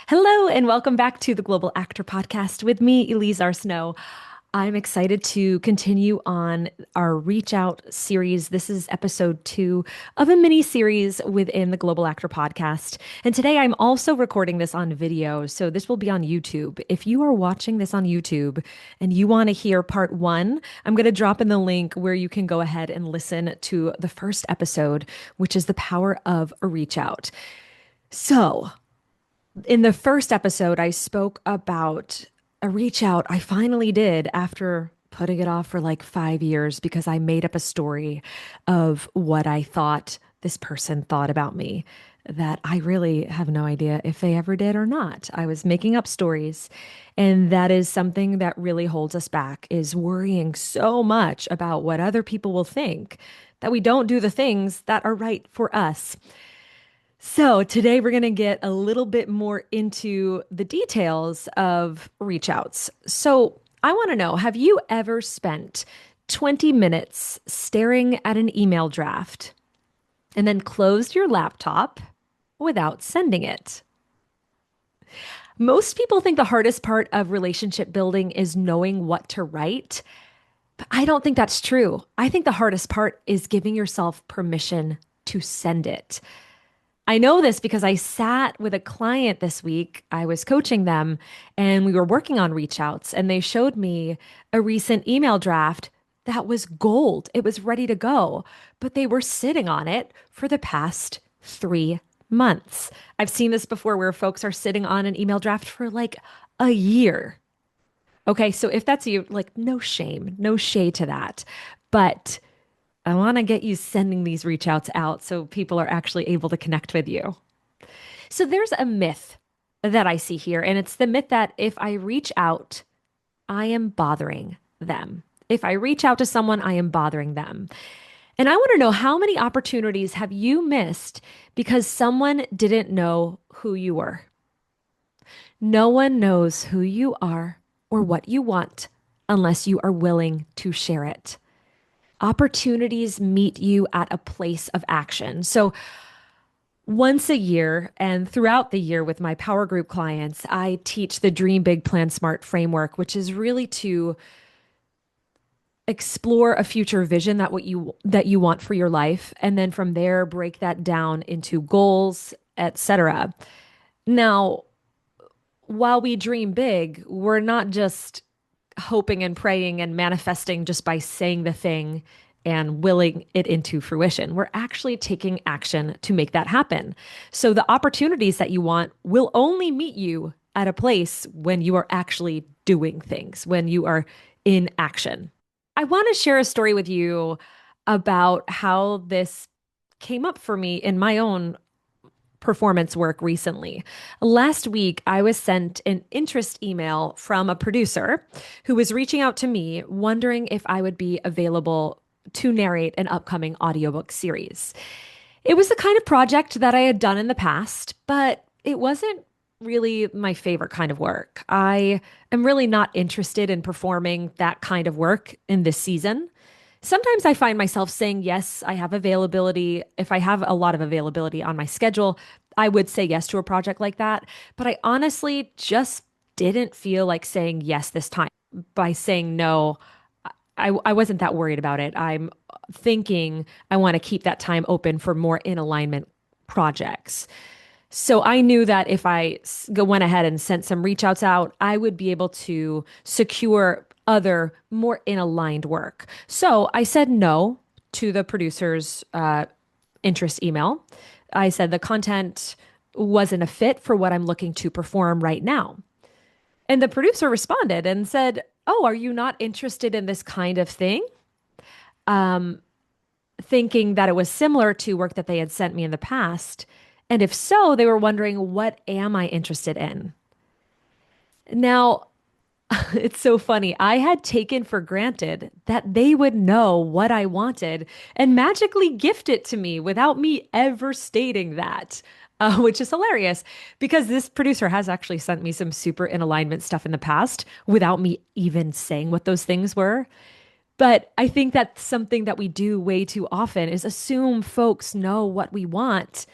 Hello, and welcome back to the Global Actor Podcast with me, Elise Arsenault. I'm excited to continue on our Reach Out series. This is episode 2 of a mini series within the Global Actor Podcast. And today I'm also recording this on video, so this will be on YouTube. If you are watching this on YouTube and you want to hear part 1, I'm going to drop in the link where you can go ahead and listen to the first episode, which is the power of a reach out. So, in the first episode, I spoke about a reach out I finally did after putting it off for like 5 years because I made up a story of what I thought this person thought about me that I really have no idea if they ever did or not. I was making up stories, and that is something that really holds us back, is worrying so much about what other people will think that we don't do the things that are right for us. So, today we're going to get a little bit more into the details of reach outs. So, I want to know, have you ever spent 20 minutes staring at an email draft and then closed your laptop without sending it? Most people think the hardest part of relationship building is knowing what to write, but I don't think that's true. I think the hardest part is giving yourself permission to send it. I know this because I sat with a client this week. I was coaching them and we were working on reach outs, and they showed me a recent email draft that was gold. It was ready to go, but they were sitting on it for the past 3 months. I've seen this before where folks are sitting on an email draft for like a year. Okay, so if that's you, like, no shame, no shade to that. But I want to get you sending these reach outs out so people are actually able to connect with you. So there's a myth that I see here, and it's the myth that if I reach out, I am bothering them. If I reach out to someone, I am bothering them. And I want to know, how many opportunities have you missed because someone didn't know who you were? No one knows who you are or what you want unless you are willing to share it. Opportunities meet you at a place of action. So once a year and throughout the year with my power group clients, I teach the Dream Big Plan Smart framework, which is really to explore a future vision that you want for your life, and then from there break that down into goals, etc. Now, while we dream big, we're not just hoping and praying and manifesting just by saying the thing and willing it into fruition. We're actually taking action to make that happen. So the opportunities that you want will only meet you at a place when you are actually doing things, when you are in action. I want to share a story with you about how this came up for me in my own performance work recently. Last week, I was sent an interest email from a producer who was reaching out to me, wondering if I would be available to narrate an upcoming audiobook series. It was the kind of project that I had done in the past, but it wasn't really my favorite kind of work. I am really not interested in performing that kind of work in this season. Sometimes I find myself saying, yes, I have availability. If I have a lot of availability on my schedule, I would say yes to a project like that. But I honestly just didn't feel like saying yes this time. By saying no, I wasn't that worried about it. I'm thinking I want to keep that time open for more in alignment projects. So I knew that if went ahead and sent some reach outs out, I would be able to secure other more in aligned work. So I said no to the producer's interest email. I said the content wasn't a fit for what I'm looking to perform right now. And the producer responded and said, "Oh, are you not interested in this kind of thing?" Thinking that it was similar to work that they had sent me in the past. And if so, they were wondering, what am I interested in? Now, it's so funny. I had taken for granted that they would know what I wanted and magically gift it to me without me ever stating that, which is hilarious because this producer has actually sent me some super in alignment stuff in the past without me even saying what those things were. But I think that's something that we do way too often, is assume folks know what we want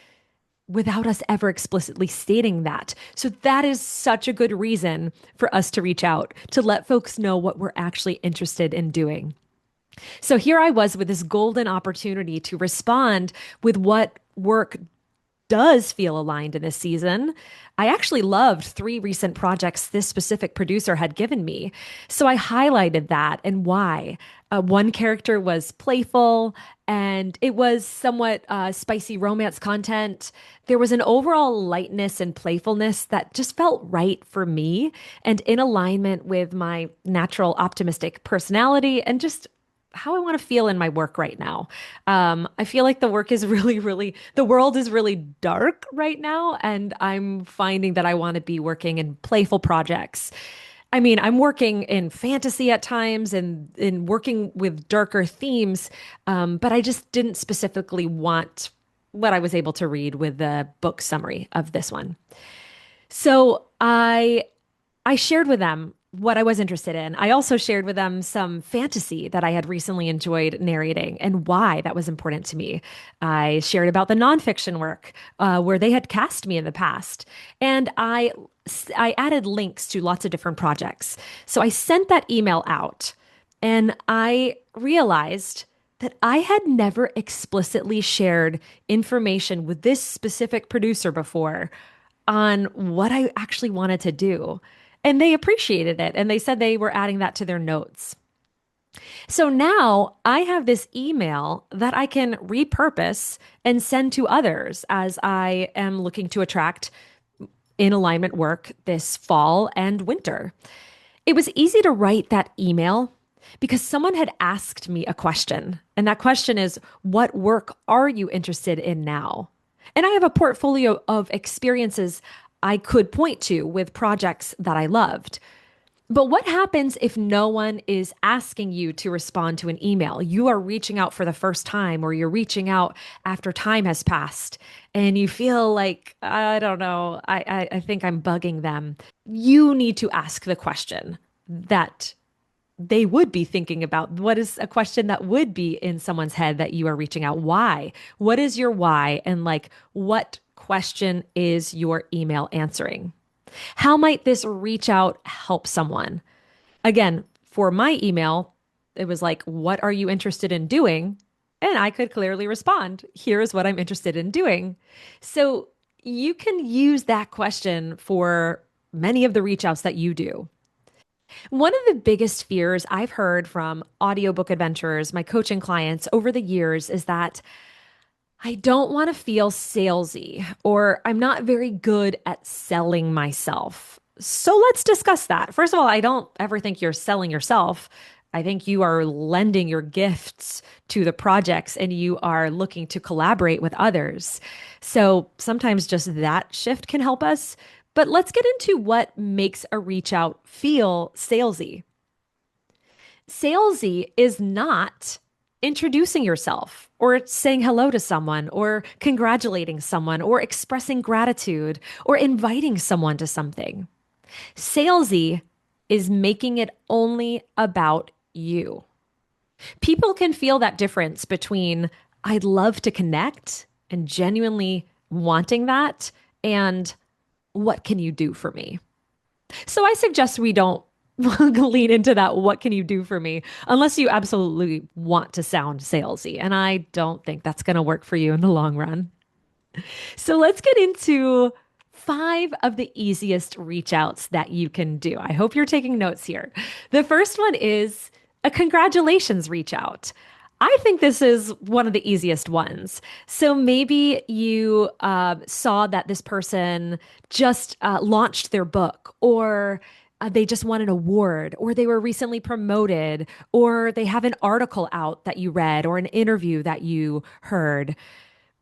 without us ever explicitly stating that. So that is such a good reason for us to reach out, to let folks know what we're actually interested in doing. So here I was with this golden opportunity to respond with what work does feel aligned in this season. I actually loved three recent projects this specific producer had given me. So I highlighted that and why. One character was playful and it was somewhat spicy romance content. There was an overall lightness and playfulness that just felt right for me and in alignment with my natural optimistic personality and just how I want to feel in my work right now. I feel like the work is the world is really dark right now, and I'm finding that I want to be working in playful projects. I mean, I'm working in fantasy at times and in working with darker themes, but I just didn't specifically want what I was able to read with the book summary of this one. So I shared with them what I was interested in. I also shared with them some fantasy that I had recently enjoyed narrating and why that was important to me. I shared about the nonfiction work where they had cast me in the past, and I added links to lots of different projects. So I sent that email out, and I realized that I had never explicitly shared information with this specific producer before on what I actually wanted to do. And they appreciated it. And they said they were adding that to their notes. So now I have this email that I can repurpose and send to others as I am looking to attract in alignment work this fall and winter. It was easy to write that email because someone had asked me a question. And that question is, what work are you interested in now? And I have a portfolio of experiences I could point to with projects that I loved. But what happens if no one is asking you to respond to an email? You are reaching out for the first time, or you're reaching out after time has passed, and you feel like, I don't know, I think I'm bugging them. You need to ask the question that they would be thinking about. What is a question that would be in someone's head that you are reaching out? Why? What is your why? And like, what question is your email answering? How might this reach out help someone? Again, for my email, it was like, what are you interested in doing? And I could clearly respond, here is what I'm interested in doing. So you can use that question for many of the reach outs that you do. One of the biggest fears I've heard from audiobook adventurers, my coaching clients over the years, is that I don't want to feel salesy or I'm not very good at selling myself. So let's discuss that. First of all, I don't ever think you're selling yourself. I think you are lending your gifts to the projects and you are looking to collaborate with others. So sometimes just that shift can help us. But let's get into what makes a reach out feel salesy. Salesy is not introducing yourself or saying hello to someone or congratulating someone or expressing gratitude or inviting someone to something. Salesy is making it only about you. People can feel that difference between I'd love to connect and genuinely wanting that and what can you do for me? So I suggest we don't lean into that. What can you do for me? Unless you absolutely want to sound salesy. And I don't think that's going to work for you in the long run. So let's get into five of the easiest reach outs that you can do. I hope you're taking notes here. The first one is a congratulations reach out. I think this is one of the easiest ones. So maybe you saw that this person just launched their book, or they just won an award, or they were recently promoted, or they have an article out that you read, or an interview that you heard.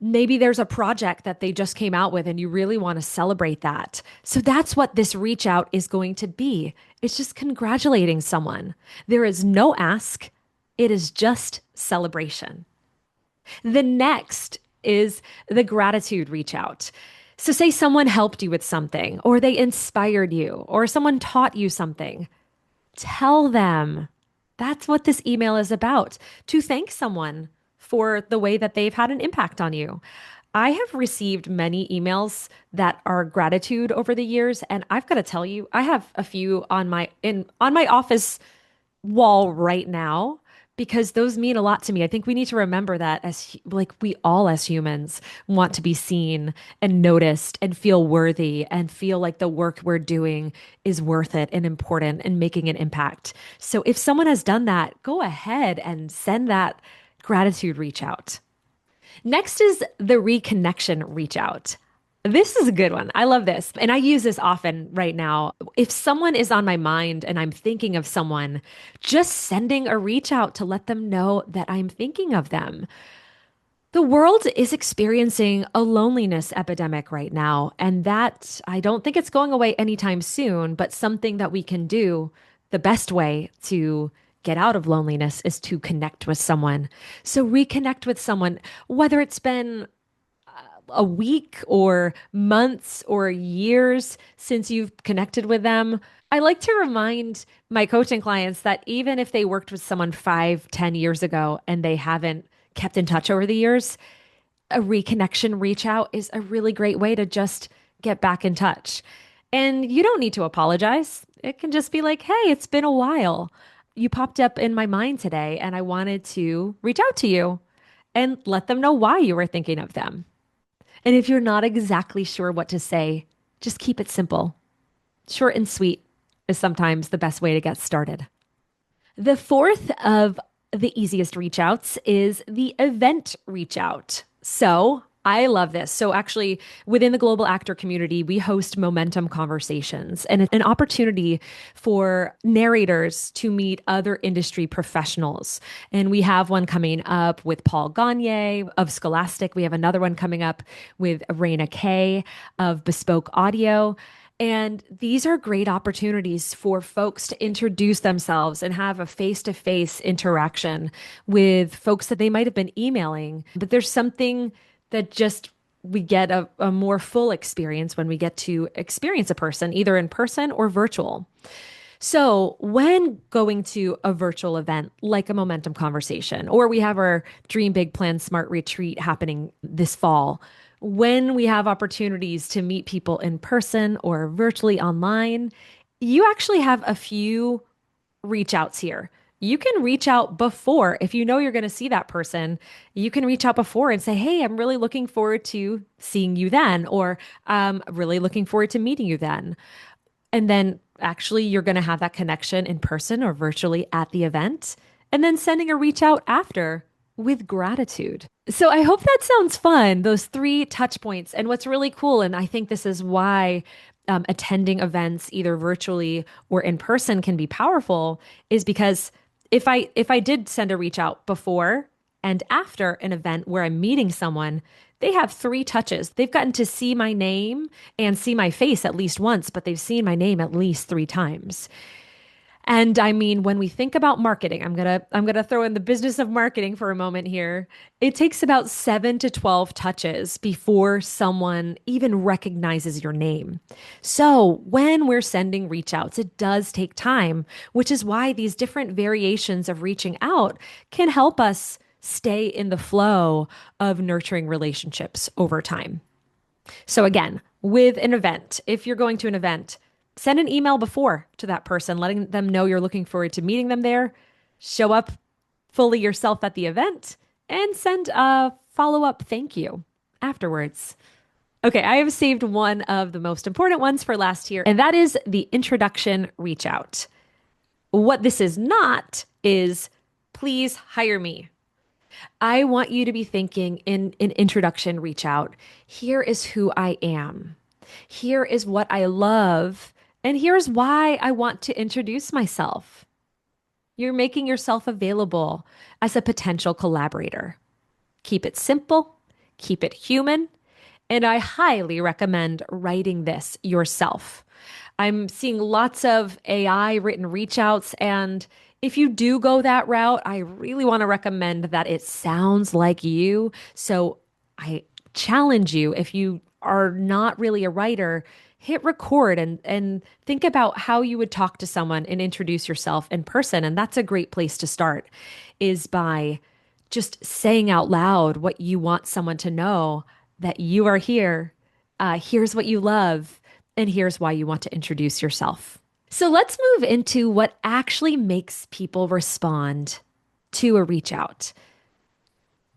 Maybe there's a project that they just came out with and you really want to celebrate that. So that's what this reach out is going to be. It's just congratulating someone. There is no ask, it is just celebration. The next is the gratitude reach out. So, say someone helped you with something, or they inspired you, or someone taught you something. Tell them. That's what this email is about, to thank someone for the way that they've had an impact on you. I have received many emails that are gratitude over the years, and I've got to tell you, I have a few on my office wall right now because those mean a lot to me. I think we need to remember that like we all as humans want to be seen and noticed and feel worthy and feel like the work we're doing is worth it and important and making an impact. So if someone has done that, go ahead and send that gratitude reach out. Next is the reconnection reach out. This is a good one. I love this. And I use this often right now. If someone is on my mind and I'm thinking of someone, just sending a reach out to let them know that I'm thinking of them. The world is experiencing a loneliness epidemic right now, and that I don't think it's going away anytime soon, but something that we can do. The best way to get out of loneliness is to connect with someone. So reconnect with someone, whether it's been a week or months or years since you've connected with them. I like to remind my coaching clients that even if they worked with someone 5, 10 years ago and they haven't kept in touch over the years, a reconnection reach out is a really great way to just get back in touch. And you don't need to apologize. It can just be like, hey, it's been a while. You popped up in my mind today, and I wanted to reach out to you and let them know why you were thinking of them. And if you're not exactly sure what to say, just keep it simple. Short and sweet is sometimes the best way to get started. The fourth of the easiest reach outs is the event reach out. So I love this. So actually, within the global actor community, we host momentum conversations and an opportunity for narrators to meet other industry professionals. And we have one coming up with Paul Gagne of Scholastic. We have another one coming up with Raina Kay of Bespoke Audio. And these are great opportunities for folks to introduce themselves and have a face to face interaction with folks that they might have been emailing. But there's something that just we get a more full experience when we get to experience a person, either in person or virtual. So, when going to a virtual event like a momentum conversation, or we have our Dream Big Plan Smart retreat happening this fall, when we have opportunities to meet people in person or virtually online, you actually have a few reach outs here. You can reach out before, if you know you're going to see that person, you can reach out before and say, hey, I'm really looking forward to seeing you then, or really looking forward to meeting you then. And then actually, you're going to have that connection in person or virtually at the event, and then sending a reach out after with gratitude. So I hope that sounds fun, those three touch points. And what's really cool, and I think this is why attending events either virtually or in person can be powerful, is because if I did send a reach out before and after an event where I'm meeting someone, they have three touches. They've gotten to see my name and see my face at least once, but they've seen my name at least three times. And I mean, when we think about marketing, I'm gonna throw in the business of marketing for a moment here. It takes about 7 to 12 touches before someone even recognizes your name. So when we're sending reach outs, it does take time, which is why these different variations of reaching out can help us stay in the flow of nurturing relationships over time. So again, with an event, if you're going to an event, send an email before to that person, letting them know you're looking forward to meeting them there. Show up fully yourself at the event and send a follow up thank you afterwards. Okay, I have saved one of the most important ones for last year, and that is the introduction reach out. What this is not is please hire me. I want you to be thinking in an introduction reach out. Here is who I am. Here is what I love. And here's why I want to introduce myself. You're making yourself available as a potential collaborator. Keep it simple, keep it human, and I highly recommend writing this yourself. I'm seeing lots of AI written reach outs, and if you do go that route, I really want to recommend that it sounds like you. So I challenge you, if you are not really a writer, hit record and think about how you would talk to someone and introduce yourself in person. And that's a great place to start, is by just saying out loud what you want someone to know that you are here. Here's what you love, and here's why you want to introduce yourself. So let's move into what actually makes people respond to a reach out.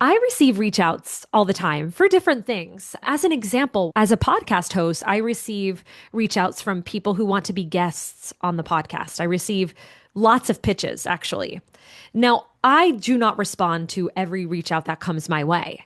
I receive reach outs all the time for different things. As an example, as a podcast host, I receive reach outs from people who want to be guests on the podcast. I receive lots of pitches, actually. Now, I do not respond to every reach out that comes my way.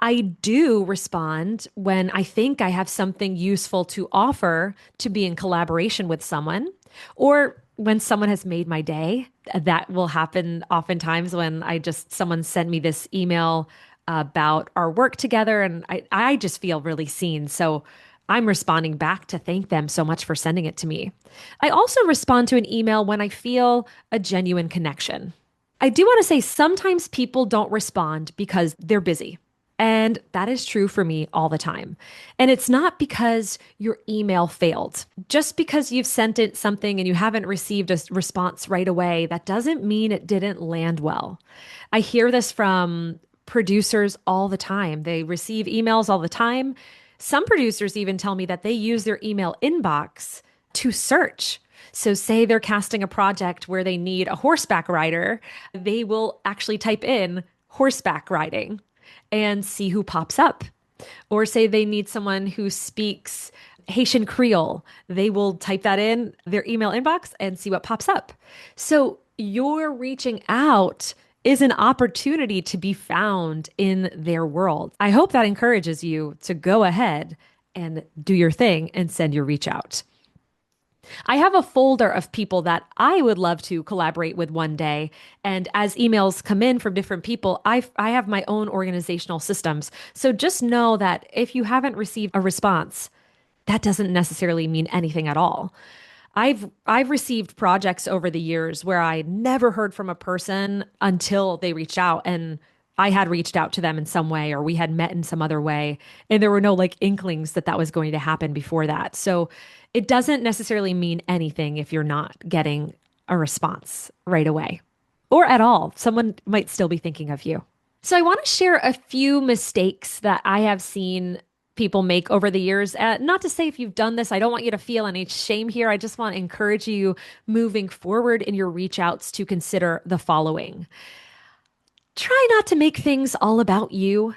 I do respond when I think I have something useful to offer to be in collaboration with someone, or when someone has made my day. That will happen oftentimes when someone sent me this email about our work together, and I just feel really seen. So I'm responding back to thank them so much for sending it to me. I also respond to an email when I feel a genuine connection. I do want to say sometimes people don't respond because they're busy. And that is true for me all the time. And it's not because your email failed. Just because you've sent it something and you haven't received a response right away, that doesn't mean it didn't land well. I hear this from producers all the time. They receive emails all the time. Some producers even tell me that they use their email inbox to search. So, say they're casting a project where they need a horseback rider, they will actually type in horseback riding and see who pops up. Or say they need someone who speaks Haitian Creole, they will type that in their email inbox and see what pops up. So, you're reaching out is an opportunity to be found in their world. I hope that encourages you to go ahead and do your thing and send your reach out. I have a folder of people that I would love to collaborate with one day. And as emails come in from different people, I have my own organizational systems. So just know that if you haven't received a response, that doesn't necessarily mean anything at all. I've received projects over the years where I never heard from a person until they reached out, and I had reached out to them in some way, or we had met in some other way, and there were no like inklings that that was going to happen before that. So it doesn't necessarily mean anything if you're not getting a response right away or at all. Someone might still be thinking of you. So I want to share a few mistakes that I have seen people make over the years. Not to say if you've done this, I don't want you to feel any shame here. I just want to encourage you moving forward in your reach outs to consider the following. Try not to make things all about you.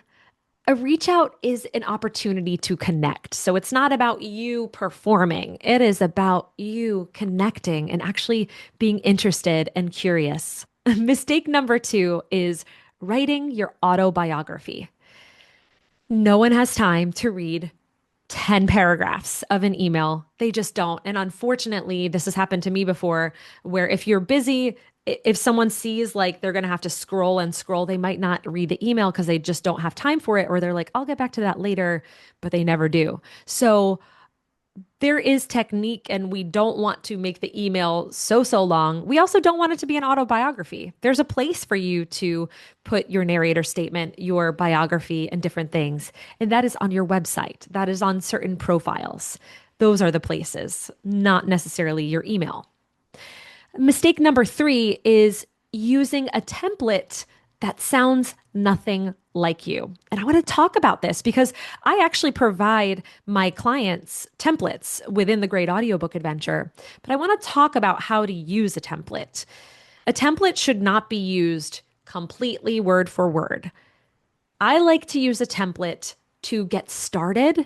A reach out is an opportunity to connect. So it's not about you performing, it is about you connecting and actually being interested and curious. Mistake number two is writing your autobiography. No one has time to read 10 paragraphs of an email. They just don't. And unfortunately, this has happened to me before, where if you're busy, if someone sees like they're going to have to scroll and scroll, they might not read the email because they just don't have time for it. Or they're like, I'll get back to that later, but they never do. So there is technique, and we don't want to make the email so long. We also don't want it to be an autobiography. There's a place for you to put your narrator statement, your biography, and different things. And that is on your website. That is on certain profiles. Those are the places, not necessarily your email. Mistake number three is using a template that sounds nothing like you. And I want to talk about this because I actually provide my clients templates within the Great Audiobook Adventure. But I want to talk about how to use a template. A template should not be used completely word for word. I like to use a template to get started,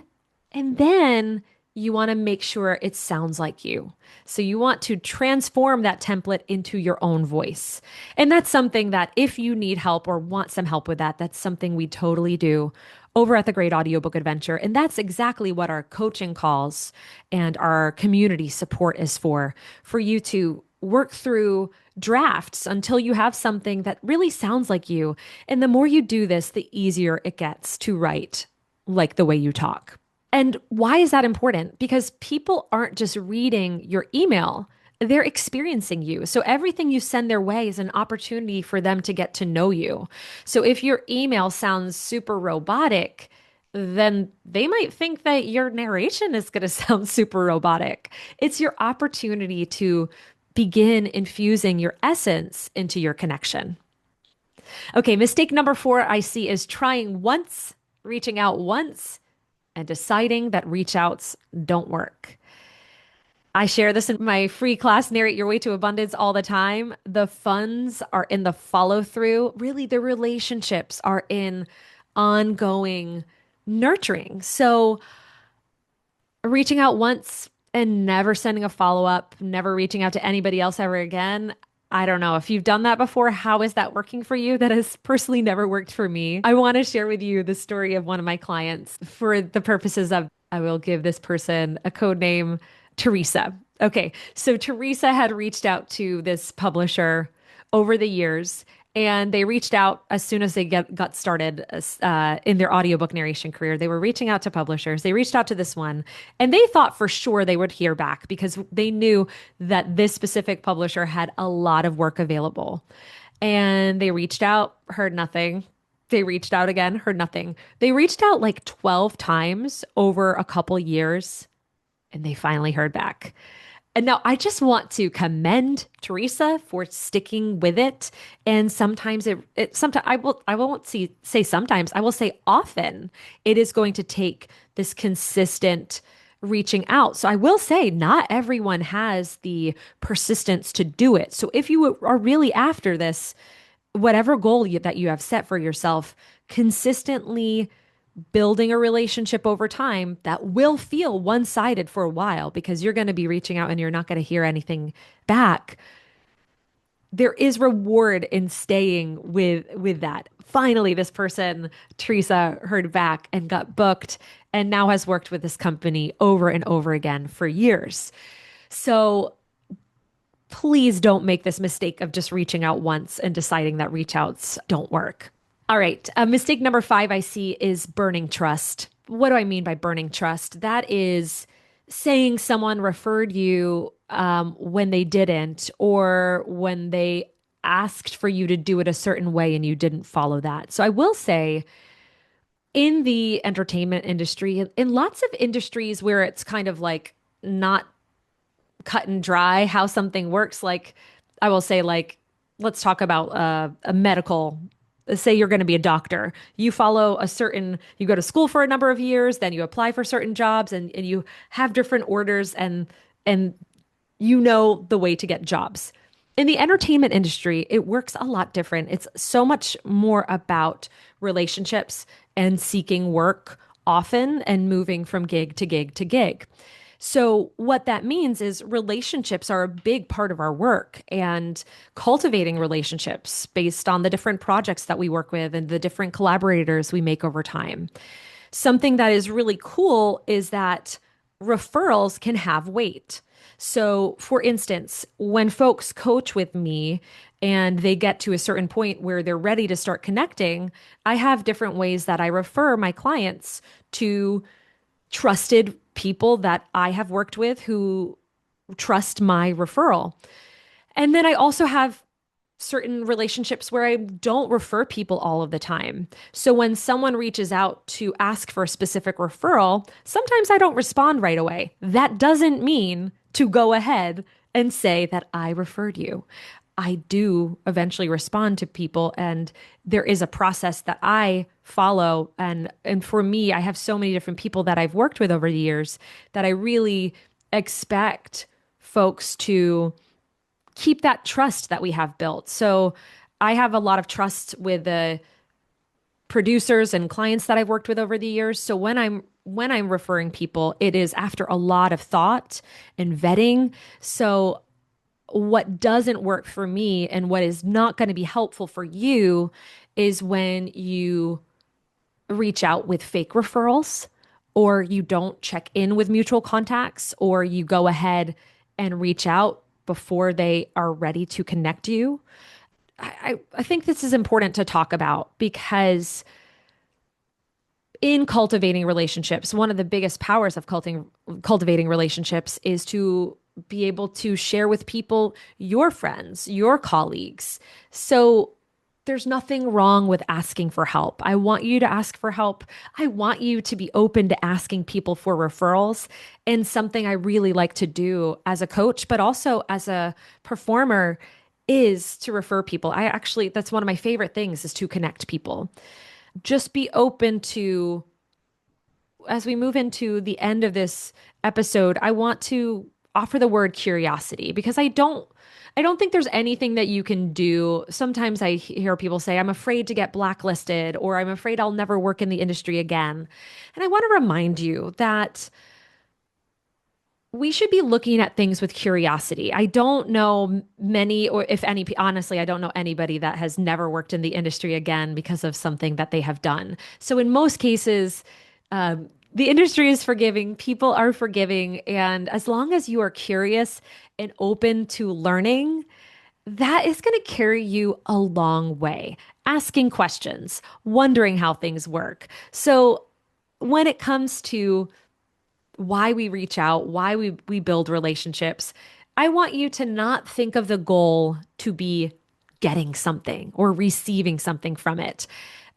and then you want to make sure it sounds like you. So you want to transform that template into your own voice. And that's something that if you need help or want some help with that, that's something we totally do over at the Great Audiobook Adventure. And that's exactly what our coaching calls and our community support is for you to work through drafts until you have something that really sounds like you. And the more you do this, the easier it gets to write like the way you talk. And why is that important? Because people aren't just reading your email, they're experiencing you. So everything you send their way is an opportunity for them to get to know you. So if your email sounds super robotic, then they might think that your narration is going to sound super robotic. It's your opportunity to begin infusing your essence into your connection. Okay, mistake number four I see is trying once reaching out once and deciding that reach outs don't work. I share this in my free class, Narrate Your Way to Abundance, all the time. The funds are in the follow through. Really, the relationships are in ongoing nurturing. So, reaching out once and never sending a follow up, never reaching out to anybody else ever again. I don't know if you've done that before. How is that working for you? That has personally never worked for me. I want to share with you the story of one of my clients for the purposes of, I will give this person a code name, Teresa. Okay, so Teresa had reached out to this publisher over the years, and they reached out as soon as they got started in their audiobook narration career. They were reaching out to publishers. They reached out to this one, and they thought for sure they would hear back because they knew that this specific publisher had a lot of work available. And they reached out, heard nothing. They reached out again, heard nothing. They reached out like 12 times over a couple years, and they finally heard back. And now I just want to commend Teresa for sticking with it. And sometimes sometimes I won't say sometimes, I will say often it is going to take this consistent reaching out. So I will say not everyone has the persistence to do it. So if you are really after this, whatever goal that you have set for yourself, consistently building a relationship over time that will feel one-sided for a while because you're going to be reaching out and you're not going to hear anything back. There is reward in staying with that. Finally, this person, Teresa, heard back and got booked and now has worked with this company over and over again for years. So please don't make this mistake of just reaching out once and deciding that reach outs don't work. All right. Mistake number 5 I see is burning trust. What do I mean by burning trust? That is saying someone referred you when they didn't, or when they asked for you to do it a certain way and you didn't follow that. So I will say, in the entertainment industry, in lots of industries where it's kind of like not cut and dry how something works, like I will say, like, let's talk about a medical, say you're going to be a doctor. You follow you go to school for a number of years, then you apply for certain jobs, and you have different orders, and you know the way to get jobs. In the entertainment industry, it works a lot different. It's so much more about relationships and seeking work often and moving from gig to gig to gig. So, what that means is relationships are a big part of our work, and cultivating relationships based on the different projects that we work with and the different collaborators we make over time. Something that is really cool is that referrals can have weight. So, for instance, when folks coach with me and they get to a certain point where they're ready to start connecting, I have different ways that I refer my clients to trusted people that I have worked with who trust my referral. And then I also have certain relationships where I don't refer people all of the time. So when someone reaches out to ask for a specific referral, sometimes I don't respond right away. That doesn't mean to go ahead and say that I referred you. I do eventually respond to people, and there is a process that I follow. And for me, I have so many different people that I've worked with over the years that I really expect folks to keep that trust that we have built. So I have a lot of trust with the producers and clients that I've worked with over the years. So when I'm referring people, it is after a lot of thought and vetting. So what doesn't work for me and what is not going to be helpful for you is when you reach out with fake referrals, or you don't check in with mutual contacts, or you go ahead and reach out before they are ready to connect you. I think this is important to talk about because in cultivating relationships, one of the biggest powers of cultivating relationships is to be able to share with people, your friends, your colleagues. So there's nothing wrong with asking for help. I want you to ask for help. I want you to be open to asking people for referrals. And something I really like to do as a coach, but also as a performer, is to refer people. That's one of my favorite things, is to connect people. Just be open to, as we move into the end of this episode, I want to offer the word curiosity because I don't think there's anything that you can do. Sometimes I hear people say, I'm afraid to get blacklisted or I'm afraid I'll never work in the industry again. And I want to remind you that we should be looking at things with curiosity. I don't know many, or if any, honestly, I don't know anybody that has never worked in the industry again because of something that they have done. So, in most cases, the industry is forgiving, people are forgiving. And as long as you are curious and open to learning, that is going to carry you a long way. Asking questions, wondering how things work. So, when it comes to why we reach out, why we build relationships. I want you to not think of the goal to be getting something or receiving something from it.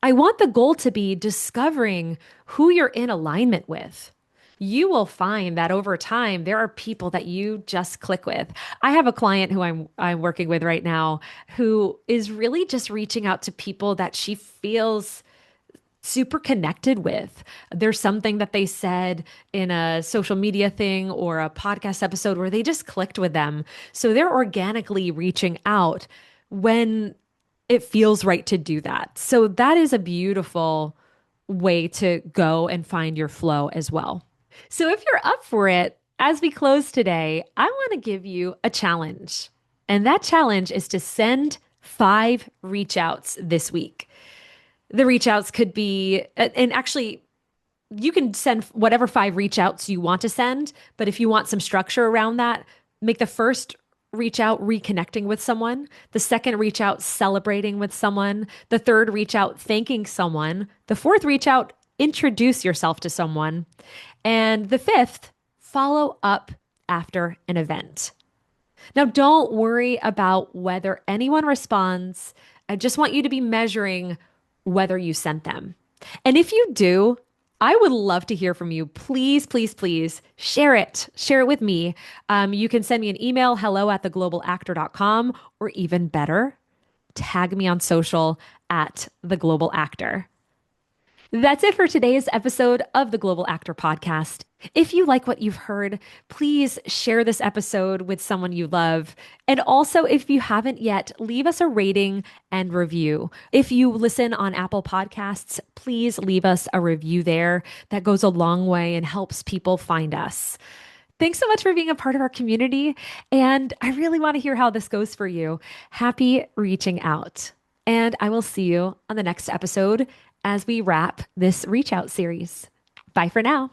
I want the goal to be discovering who you're in alignment with. You will find that over time there are people that you just click with. I have a client who I'm working with right now who is really just reaching out to people that she feels super connected with. There's something that they said in a social media thing or a podcast episode where they just clicked with them. So they're organically reaching out when it feels right to do that. So that is a beautiful way to go and find your flow as well. So if you're up for it, as we close today, I want to give you a challenge. And that challenge is to send 5 reach outs this week. The reach outs could be, and actually, you can send whatever 5 reach outs you want to send. But if you want some structure around that, make the first reach out reconnecting with someone, the second reach out celebrating with someone, the third reach out thanking someone, the fourth reach out introduce yourself to someone, and the fifth follow up after an event. Now, don't worry about whether anyone responds. I just want you to be measuring whether you sent them. And if you do, I would love to hear from you. Please, please, please share it. Share it with me. You can send me an email, hello@theglobalactor.com, or even better, tag me on social at the Global Actor. That's it for today's episode of the Global Actor Podcast. If you like what you've heard, please share this episode with someone you love. And also, if you haven't yet, leave us a rating and review. If you listen on Apple Podcasts, please leave us a review there. That goes a long way and helps people find us. Thanks so much for being a part of our community. And I really want to hear how this goes for you. Happy reaching out. And I will see you on the next episode as we wrap this reach out series. Bye for now.